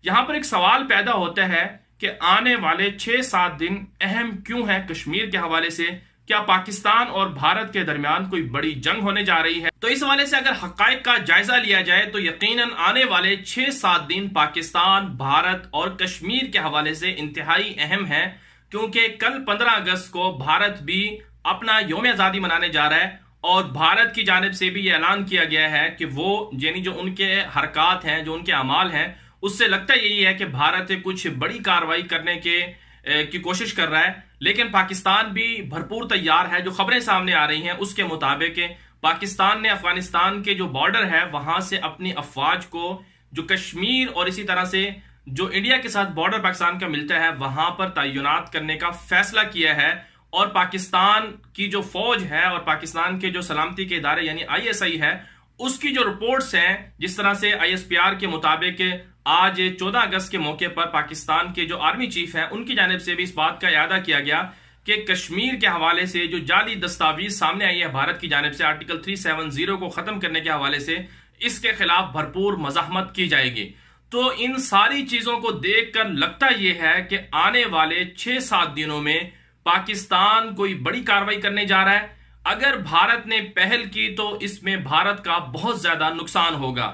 यहां पर एक सवाल पैदा होता है कि आने वाले 6-7 दिन अहम क्यों है कश्मीर के हवाले से। क्या पाकिस्तान और भारत के दरमियान कोई बड़ी जंग होने जा रही है? तो इस हवाले से अगर हकाइक का जायजा लिया जाए तो यकीनन आने वाले 6-7 दिन पाकिस्तान, भारत और कश्मीर के हवाले से इंतहाई अहम है, क्योंकि कल 15 अगस्त को भारत भी अपना यौम आज़ादी मनाने जा रहा है और भारत की जानिब से भी ये ऐलान किया गया है कि वो यानी जो उनके हरकत हैं, जो उनके अमाल हैं, उससे लगता यही है कि भारत कुछ बड़ी कार्रवाई करने की कोशिश कर रहा है। लेकिन पाकिस्तान भी भरपूर तैयार है। जो खबरें सामने आ रही हैं उसके मुताबिक पाकिस्तान ने अफगानिस्तान के जो बॉर्डर है वहां से अपनी अफवाज को जो कश्मीर और इसी तरह से जो इंडिया के साथ बॉर्डर पाकिस्तान का मिलता है वहां पर तैनात करने का फैसला किया है। और पाकिस्तान की जो फौज है और पाकिस्तान के जो सलामती के इदारे यानी आईएसआई है, उसकी जो रिपोर्ट्स हैं, जिस तरह से आईएसपीआर के मुताबिक आज 14 अगस्त के मौके पर पाकिस्तान के जो आर्मी चीफ हैं उनकी जानिब से भी इस बात का इरादा किया गया कि कश्मीर के हवाले से जो जाली दस्तावेज सामने आई है भारत की जानिब से आर्टिकल 370 को खत्म करने के हवाले से, इसके खिलाफ भरपूर मज़ाहमत की जाएगी। तो इन सारी चीजों को देखकर लगता यह है कि आने वाले 6-7 दिनों में पाकिस्तान कोई बड़ी कार्रवाई करने जा रहा है। अगर भारत ने पहल की तो इसमें भारत का बहुत ज्यादा नुकसान होगा।